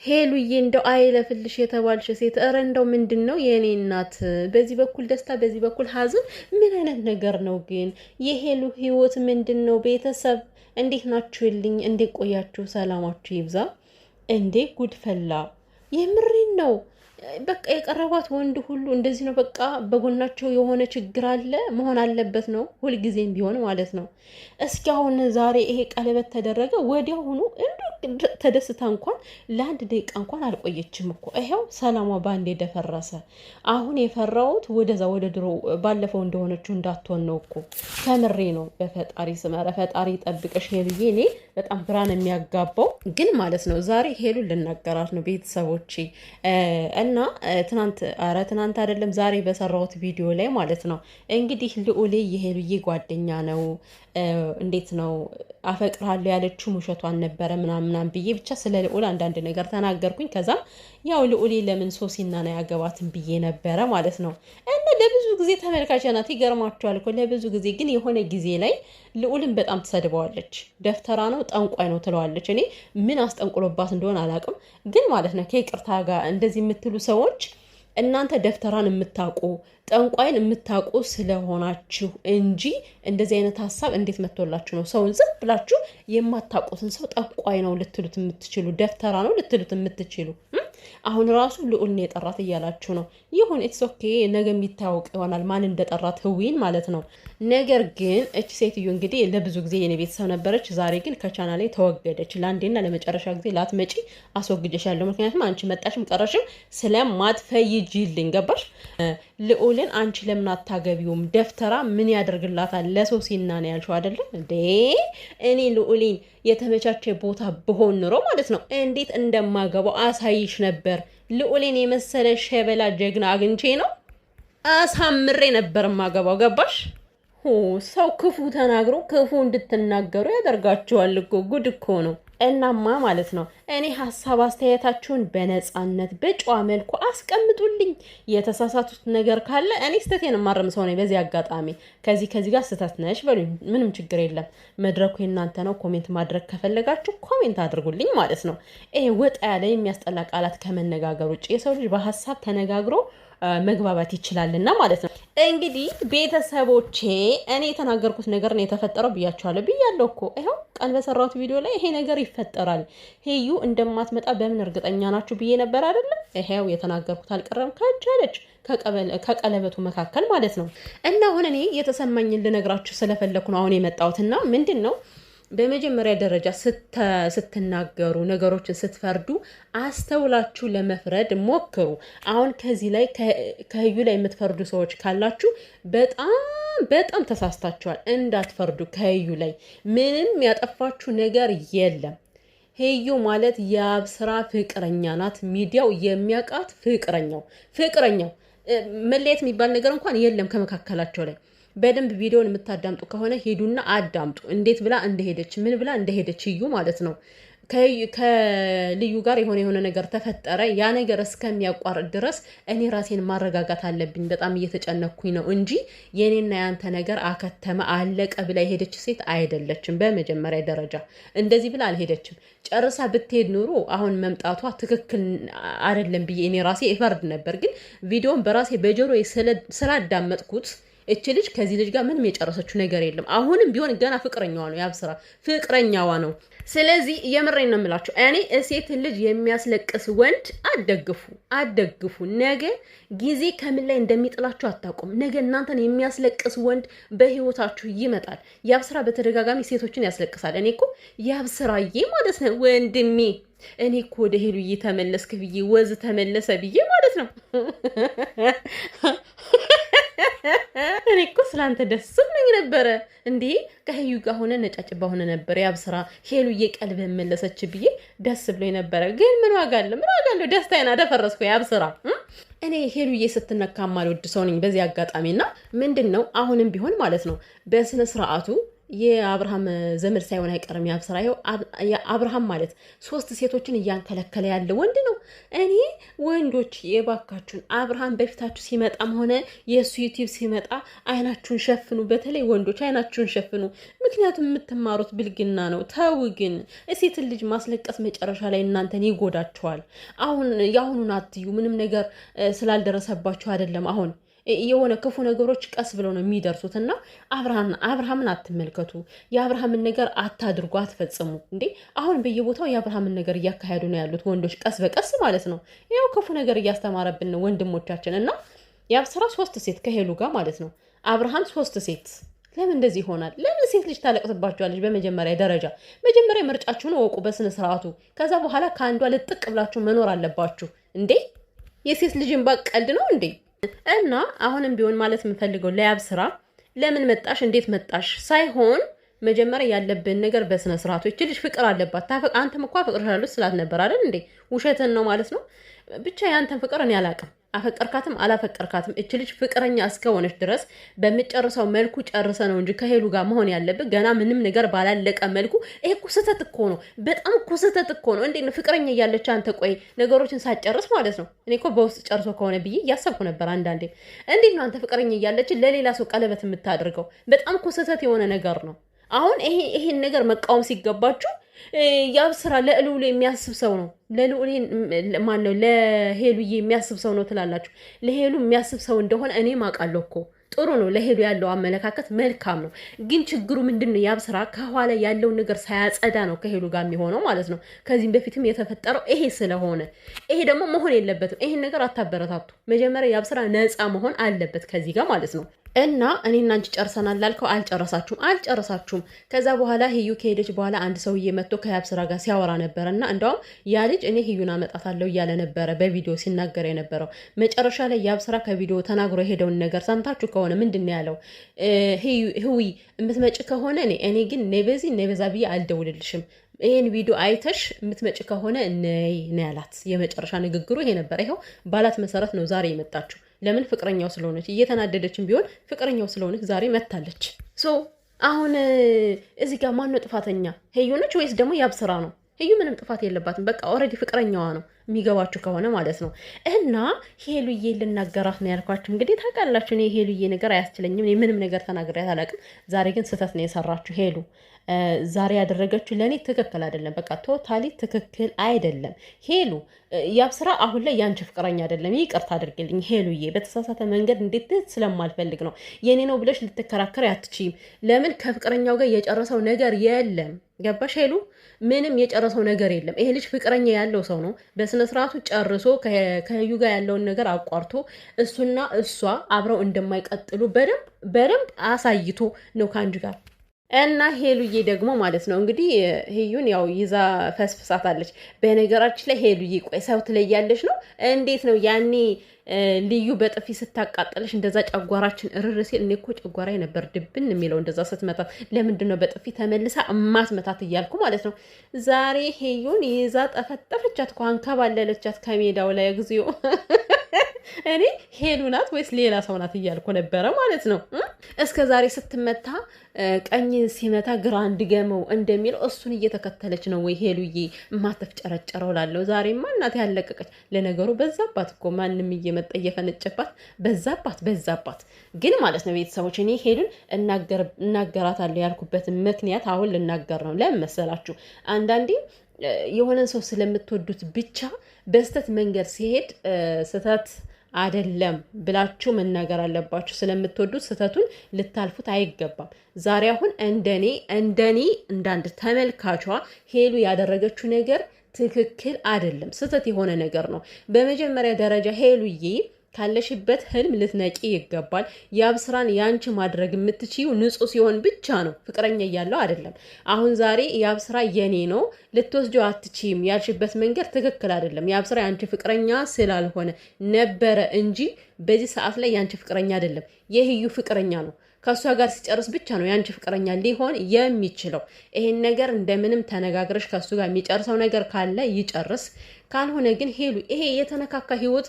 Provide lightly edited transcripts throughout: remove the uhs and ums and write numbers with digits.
ሄሉዬ እንደው አይለፍልሽ የተባልሽ ሴት እረ እንደው ምንድነው የኔ እናት በዚህ በኩል ደስታ በዚህ በኩል ሀዘን ምን አይነት ነገር ነው ግን የሄሉ ህይወት ምንድነው ቤተሰብ እንዴት ናችሁልኝ እንዴት ቆያችሁ ሰላማችሁ ይብዛ እንዴ ጉድፈላ የምሬን ነው በቃ የቀረባት ወንድ ሁሉ እንደዚህ ነው በቃ በጎናቸው የሆነ ችግር አለ መሆን አለበት ነው ሁልጊዜም ቢሆን ማለት ነው እስኪ አሁን ዛሬ ይሄ ቀለበት ተደረገ ወዲያውኑ ተደስታ እንኳን ለአንድ ደቂቃ እንኳን አልቆየችም እኮ ይሄው ሰላሟ ባንዴ ደፈረሰ አሁን የፈራውት ወደዛ ወደ ድሮ ባለፈው እንደሆነችው እንዳትሆን ነው እኮ ከምሬ ነው በፈጣሪ ስመረ ፈጣሪ ጠብቀሽ ሄሉዬ እኔ በጣም ብራን የሚያጋባው ግን ማለት ነው ዛሬ ሄሉ ልናገራት ነው ቤተሰቦቼ እና ትናንት አይደለም ዛሬ በሰራሁት ቪዲዮ ላይ ማለት ነው እንግዲህ ልዑሌ የሄሉዬ ጓደኛ ነው እንዴት ነው አፈቅራለሁ ያለችው ውሸቷን ነበረ ምናምን ብዬ ብቻ ስለ ልዑል አንዳንድ ነገር ተናገርኩኝ ከዛም ያው ልዑሌ ለምን ሶሲና ነው ያገባትን ብዬ ነበረ ማለት ነው እና ለብዙ ጊዜ ተመልካች ናት ይገርማችኋል እኮ ለብዙ ጊዜ ግን የሆነ ጊዜ ላይ ልዑልን በጣም ትሰድበዋለች ደፍተራ ነው ጠንቋይ ነው ትለዋለች እኔ ምን አስጠንቅሎባት እንደሆነ አላውቅም ግን ማለት ነው ከይቅርታ ጋር እንደዚህ የምትሉ ሰዎች እናንተ ደፍተራን የምታውቁ ጠንቋይን የምታውቁ ስለሆናችሁ እንጂ እንደዚህ አይነት ሀሳብ እንዴት መጥቶላችሁ ነው ሰውን ዝም ብላችሁ የማታውቁትን ሰው ጠንቋይ ነው ልትሉት የምትችሉ ደፍተራ ነው ልትሉት የምትችሉ አሁን ራሱ ልዑልን የጠራት እያላችሁ ነው ይሁን ኢትስ ኦኬ ነገ የሚታወቅ ይሆናል ማን እንደጠራት ህዊን ማለት ነው ነገር ግን እቺ ሴትዮ እንግዲህ ለብዙ ጊዜ የኔ ቤተሰብ ነበረች ዛሬ ግን ከቻናሌ ተወገደች ለአንዴና ለመጨረሻ ጊዜ ላትመጪ አስወግጀሻለሁ ምክንያቱም አንቺ መጣሽም ቀረሽም ስለማትፈይጂልኝ ገባሽ ልዑልን አንቺ ለምን አታገቢውም ደፍተራ ምን ያደርግላታል ለሶሲና ነው ያልሽው አይደለ እንዴ እኔ ልዑልን የተመቻቸ ቦታ ብሆን ኑሮ ማለት ነው እንዴት እንደማገባው አሳይሽ ነበር ልዑልን የመሰለ ሸበላ ጀግና አግኝቼ ነው አሳምሬ ነበር ማገባው ገባሽ ሰው ክፉ ተናግሮ ክፉ እንድትናገሩ ያደርጋችኋል እኮ ጉድ እኮ ነው እናማ ማለት ነው እኔ ሀሳብ አስተያየታችሁን በነጻነት በጨዋ መልኩ አስቀምጡልኝ የተሳሳቱት ነገር ካለ እኔ ስተቴን ማረም ሰው ነኝ በዚህ አጋጣሚ ከዚህ ጋር ስተት ነሽ በሉኝ ምንም ችግር የለም መድረኩ የናንተ ነው ኮሜንት ማድረግ ከፈለጋችሁ ኮሜንት አድርጉልኝ ማለት ነው ይሄ ወጣ ያለ የሚያስጠላ ቃላት ከመነጋገር ውጭ የሰው ልጅ በሀሳብ ተነጋግሮ መግባባት ይችላልና ማለት ነው እንግዲህ ቤተሰቦቼ እኔ የተናገርኩት ነገር ነው የተፈጠረው ብያለሁ እኮ ይሄው ቃል በሰራሁት ቪዲዮ ላይ ይሄ ነገር ይፈጠራል ሄዩ እንደማትመጣ በምን እርግጠኛ ናችሁ ብዬ ነበር አይደል ይሄው የተናገርኩት አልቀረም ካቻለች ከቀለበቱ መካከል ማለት ነው እና አሁን እኔ የተሰማኝን ልነግራችሁ ስለፈለኩ ነው አሁን የመጣሁትና ምንድነው በመጀመሪያ ደረጃ ስትናገሩ ነገሮችን ስትፈርዱ አስተውላችሁ ለመፍረድ ሞክሩ አሁን ከዚህ ላይ ከህዩ ላይ የምትፈርዱ ሰዎች ካላችሁ በጣም ተሳስታችኋል እንዳትፈርዱ ከህዩ ላይ ምንም ያጠፋችሁ ነገር የለም ሄዩ ማለት የአብስራ ፍቅረኛ ናት ሚዲያው የሚያውቃት ፍቅረኛው መለየት የሚባል ነገር እንኳን የለም ከመካከላቸው ላይ በደንብ ቪዲዮን የምታዳምጡ ከሆነ ሄዱና አዳምጡ እንዴት ብላ እንደሄደች ምን ብላ እንደሄደች እዩ ማለት ነው ከልዩ ጋር የሆነ ነገር ተፈጠረ ያ ነገር እስከሚያቋርጥ ድረስ እኔ ራሴን ማረጋጋት አለብኝ በጣም እየተጨነኩኝ ነው እንጂ የኔና ያንተ ነገር አከተመ አለቀ ብላ የሄደች ሴት አይደለችም በመጀመሪያ ደረጃ እንደዚህ ብላ አልሄደችም ጨርሳ ብትሄድ ኑሮ አሁን መምጣቷ ትክክል አይደለም ብዬ እኔ ራሴ እፈርድ ነበር ግን ቪዲዮን በራሴ በጆሮዬ ስላዳመጥኩት እቺ ልጅ ከዚህ ልጅ ጋር ምንም የጨረሰችው ነገር የለም አሁንም ቢሆን ገና ፍቅረኛዋ ነው ያብስራ ፍቅረኛዋ ነው ስለዚህ የምሬን ነው የምላችሁ እኔ ሴት ልጅ የሚያስለቅስ ወንድ አደግፉ ነገ ጊዜ ከምን ላይ እንደሚጥላችሁ አታውቁም ነገ እናንተን የሚያስለቅስ ወንድ በህይወታችሁ ይመጣል ያብስራ በተደጋጋሚ ሴቶችን ያስለቅሳል እኔ እኮ ያብስራዬ ማለት ነው ወንድሜ እኔ እኮ ወደ ሄሉዬ ተመለስክ ብዬ ወዝ ተመለሰ ብዬ ማለት ነው እኔ እኮ ስላንተ ደስ ብሎኝ ነበረ እንዴ ከሄዩ ጋር ሆነ ነጫጭባ ሆነ ነበር ያብስራ ሄሉዬ ቀልብ መለሰች ብዬ ደስ ብሎኝ ነበረ ግን ምን ዋጋ አለው ደስታዬን አደፈረስኩ ያብስራ እኔ ሄሉዬ ስትነካ ማልወድ ሰው ነኝ በዚህ አጋጣሚና ምንድነው አሁንም ቢሆን ማለት ነው በስነ ስርዓቱ የአብርሃም ዘመድ ሳይሆን አይቀርም ያብስራ። ይኸው አብርሃም ማለት 3 ሴቶችን እያንከለከለ ያለ ወንድ ነው። እኔ ወንዶች የባካችሁን አብርሃም በፊታችሁ ሲመጣም ሆነ የእሱ ዩቲዩብ ሲመጣ አይናችሁን ሸፍኑ። በተለይ ወንዶች አይናችሁን ሸፍኑ። ምክንያቱም የምትማሩት ብልግና ነው። ተው ግን ሴትን ልጅ ማስለቀስ መጨረሻ ላይ እናንተን ይጎዳችኋል። አሁን የአሁኑን አትዩ። ምንም ነገር ስላልደረሰባችሁ አይደለም። አሁን የሆነ ክፉ ነገሮች ቀስ ብለው ነው የሚደርሱት። እና አብርሃምን አትመልከቱ። የአብርሃምን ነገር አታድርጉ፣ አትፈጽሙ። እንዴ አሁን በየቦታው የአብርሃምን ነገር እያካሄዱ ነው ያሉት ወንዶች፣ ቀስ በቀስ ማለት ነው። ያው ክፉ ነገር እያስተማረብን ነው ወንድሞቻችን። እና ያብስራ 3 ሴት ከሄሉ ጋር ማለት ነው። አብርሃም 3 ሴት። ለምን እንደዚህ ይሆናል? ለምን ሴት ልጅ ታለቅስባችኋለች? በመጀመሪያ ደረጃ መጀመሪያ ምርጫችሁን እወቁ በስነ ስርዓቱ። ከዛ በኋላ ከአንዷ ልጥቅ ብላችሁ መኖር አለባችሁ። እንዴ የሴት ልጅን ባቀልድ ነው እንዴ? እና አሁንም ቢሆን ማለት የምፈልገው ለያብስራ ለምን መጣሽ እንዴት መጣሽ ሳይሆን መጀመሪያ ያለብን ነገር በስነ ስርዓቱ። እቺ ልጅ ፍቅር አለባት። አንተም እኮ አፈቅርሻለሁ ስላት ነበር አይደል እንዴ? ውሸትን ነው ማለት ነው። ብቻ ያንተን ፍቅር እኔ አላውቅም። አፈቀርካትም አላፈቀርካትም እቺ ልጅ ፍቅረኛ እስከሆነች ድረስ በሚጨርሰው መልኩ ጨርሰ ነው እንጂ ከሄሉ ጋር መሆን ያለብህ ገና ምንም ነገር ባላለቀ መልኩ። ይሄ እኮ ስህተት እኮ ነው። በጣም እኮ ስህተት እኮ ነው። እንዴት ነው ፍቅረኛ እያለች አንተ ቆይ ነገሮችን ሳትጨርስ ማለት ነው። እኔ እኮ በውስጥ ጨርሶ ከሆነ ብዬ እያሰብኩ ነበር አንዳንዴ። እንዴት ነው አንተ ፍቅረኛ እያለች ለሌላ ሰው ቀለበት የምታደርገው? በጣም እኮ ስህተት የሆነ ነገር ነው። አሁን ይሄን ነገር መቃወም ሲገባችሁ ያብስራ ለልዑል የሚያስብ ሰው ነው። ለልዑል ማን ነው? ለሄሉዬ የሚያስብ ሰው ነው ትላላችሁ። ለሄሉ የሚያስብ ሰው እንደሆነ እኔ ማውቃለሁ እኮ። ጥሩ ነው። ለሄሉ ያለው አመለካከት መልካም ነው። ግን ችግሩ ምንድን ነው? ያብስራ ከኋላ ያለውን ነገር ሳያጸዳ ነው ከሄሉ ጋር የሚሆነው ማለት ነው። ከዚህም በፊትም የተፈጠረው ይሄ ስለሆነ ይሄ ደግሞ መሆን የለበትም። ይሄን ነገር አታበረታቱ። መጀመሪያ ያብስራ ነፃ መሆን አለበት ከዚህ ጋር ማለት ነው። እና እኔና አንቺ ጨርሰናል ላልከው አልጨረሳችሁም። ከዛ በኋላ ሂዩ ከሄደች በኋላ አንድ ሰውዬ መጥቶ ከያብስራ ጋር ሲያወራ ነበረ። እና እንደውም ያ ልጅ እኔ ሂዩን አመጣታለሁ እያለ ነበረ በቪዲዮ ሲናገር የነበረው። መጨረሻ ላይ ያብስራ ከቪዲዮ ተናግሮ የሄደውን ነገር ሰምታችሁ ከሆነ ምንድን ነው ያለው? ህዊ የምትመጭ ከሆነ እኔ ግን ኔበዛ ብዬ አልደውልልሽም፣ ይሄን ቪዲዮ አይተሽ የምትመጭ ከሆነ ነይ ነው ያላት። የመጨረሻ ንግግሩ ይሄ ነበር። ይኸው ባላት መሰረት ነው ዛሬ የመጣችው። ለምን? ፍቅረኛው ስለሆነች። እየተናደደችን ቢሆን ፍቅረኛው ስለሆነች ዛሬ መታለች። አሁን እዚህ ጋር ማነው ጥፋተኛ? ሄዩ ነች ወይስ ደግሞ ያብስራ ነው? ሄዩ ምንም ጥፋት የለባትም። በቃ ኦልሬዲ ፍቅረኛዋ ነው የሚገባችሁ ከሆነ ማለት ነው። እና ሄሉዬ ልናገራት ነው ያልኳችሁ። እንግዲህ ታውቃላችሁ እኔ ሄሉዬ ነገር አያስችለኝም። እኔ ምንም ነገር ተናግሬያት አላውቅም። ዛሬ ግን ስህተት ነው የሰራችሁ ሄሉ። ዛሬ ያደረገችው ለእኔ ትክክል አይደለም። በቃ ቶታሊ ትክክል አይደለም። ሄሉ ያብስራ አሁን ላይ ያንቺ ፍቅረኛ አይደለም። ይቅርታ አድርግልኝ ሄሉዬ፣ በተሳሳተ መንገድ እንዴት ስለማልፈልግ ነው። የኔ ነው ብለሽ ልትከራከር አትችይም። ለምን? ከፍቅረኛው ጋር የጨረሰው ነገር የለም። ገባሽ ሄሉ? ምንም የጨረሰው ነገር የለም። ይሄ ልጅ ፍቅረኛ ያለው ሰው ነው። በስነ ስርዓቱ ጨርሶ ከሄዩ ጋር ያለውን ነገር አቋርቶ እሱና እሷ አብረው እንደማይቀጥሉ በደንብ አሳይቶ ነው ከአንቺ ጋር እና ሄሉዬ ደግሞ ማለት ነው እንግዲህ ሄዩን ያው ይዛ ፈስፍሳታለች። በነገራችን ላይ ሄሉዬ ቆይ ሰው ትለያለች ነው እንዴት ነው ያኔ ልዩ በጥፊ ስታቃጠለሽ እንደዛ ጨጓራችን እርር ሲል እኔ እኮ ጨጓራዬ ነበር ድብን የሚለው እንደዛ ስትመታት። ለምንድን ነው በጥፊ ተመልሳ እማትመታት እያልኩ ማለት ነው። ዛሬ ሄዩን ይዛ ጠፈጠፈቻት እኮ አንከባለለቻት ከሜዳው ላይ እግዚኦ። እኔ ሄሉ ናት ወይስ ሌላ ሰው ናት እያልኩ ነበረ ማለት ነው። እስከ ዛሬ ስትመታ ቀኝ ሲመታ ግራ እንድገመው እንደሚለው እሱን እየተከተለች ነው ወይ ሄሉዬ ማተፍጨረጨረው ላለው። ዛሬማ እናት ያለቀቀች። ለነገሩ በዛባት እኮ ማንም እየመጣ እየፈነጨባት በዛባት። ግን ማለት ነው ቤተሰቦች እኔ ሄሉን እናገራታለሁ ያልኩበትን ምክንያት አሁን ልናገር ነው። ለምን መሰላችሁ? አንዳንዴ የሆነን ሰው ስለምትወዱት ብቻ በስተት መንገድ ሲሄድ ስተት አይደለም ብላችሁ መናገር አለባችሁ። ስለምትወዱት ስተቱን ልታልፉት አይገባም። ዛሬ አሁን እንደኔ እንዳንድ ተመልካቿ ሄሉ ያደረገችው ነገር ትክክል አይደለም፣ ስተት የሆነ ነገር ነው። በመጀመሪያ ደረጃ ሄሉዬ ካለሽበት ህልም ልትነቂ ይገባል። ያብስራን ያንቺ ማድረግ የምትችይው ንጹህ ሲሆን ብቻ ነው፣ ፍቅረኛ እያለው አይደለም። አሁን ዛሬ ያብስራ የኔ ነው ልትወስጂው አትችይም ያልሽበት መንገድ ትክክል አይደለም። ያብስራ ያንቺ ፍቅረኛ ስላልሆነ ነበረ እንጂ በዚህ ሰዓት ላይ ያንቺ ፍቅረኛ አይደለም፣ የህዩ ፍቅረኛ ነው። ከእሷ ጋር ሲጨርስ ብቻ ነው ያንቺ ፍቅረኛ ሊሆን የሚችለው። ይሄን ነገር እንደምንም ተነጋግረሽ ከእሱ ጋር የሚጨርሰው ነገር ካለ ይጨርስ። ካልሆነ ግን ሄሉ ይሄ የተነካካ ህይወት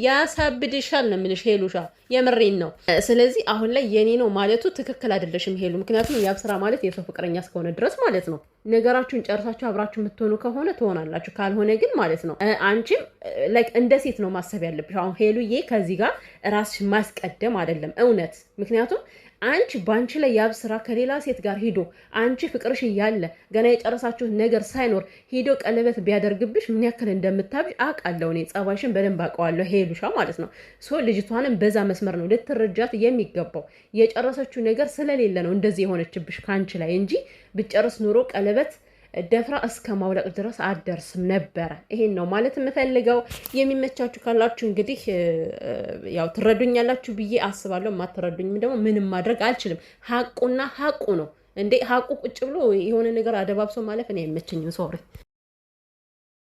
ያሳብድሻል ነው የምልሽ ሄሉሻ፣ የምሬን ነው። ስለዚህ አሁን ላይ የኔ ነው ማለቱ ትክክል አይደለሽም ሄሉ። ምክንያቱም ያብ ስራ ማለት የሰው ፍቅረኛ እስከሆነ ድረስ ማለት ነው። ነገራችሁን ጨርሳችሁ አብራችሁ የምትሆኑ ከሆነ ትሆናላችሁ፣ ካልሆነ ግን ማለት ነው አንቺም ላይክ እንደ ሴት ነው ማሰብ ያለብሽ። አሁን ሄሉዬ ከዚህ ጋር ራስሽ ማስቀደም አይደለም እውነት። ምክንያቱም አንቺ በአንቺ ላይ ያብ ስራ ከሌላ ሴት ጋር ሂዶ አንቺ ፍቅርሽ እያለ ገና የጨረሳችሁት ነገር ሳይኖር ሂዶ ቀለበት ቢያደርግብሽ ምን ያክል እንደምታብሽ አውቃለሁ። እኔ ጸባይሽን በደንብ አውቀዋለሁ ሄሉሻ ማለት ነው። ሶ ልጅቷንም በዛ መስመር ነው ልትረጃት የሚገባው። የጨረሰችው ነገር ስለሌለ ነው እንደዚህ የሆነችብሽ ከአንቺ ላይ እንጂ ብጨርስ ኑሮ ቀለበት ደፍራ እስከ ማውለቅ ድረስ አደርስም ነበረ። ይሄን ነው ማለት የምፈልገው። የሚመቻችሁ ካላችሁ እንግዲህ ያው ትረዱኛላችሁ ብዬ አስባለሁ። የማትረዱኝም ደግሞ ምንም ማድረግ አልችልም። ሀቁና ሀቁ ነው እንዴ። ሀቁ ቁጭ ብሎ የሆነ ነገር አደባብሶ ማለፍ እኔ አይመቸኝም። ሶሪ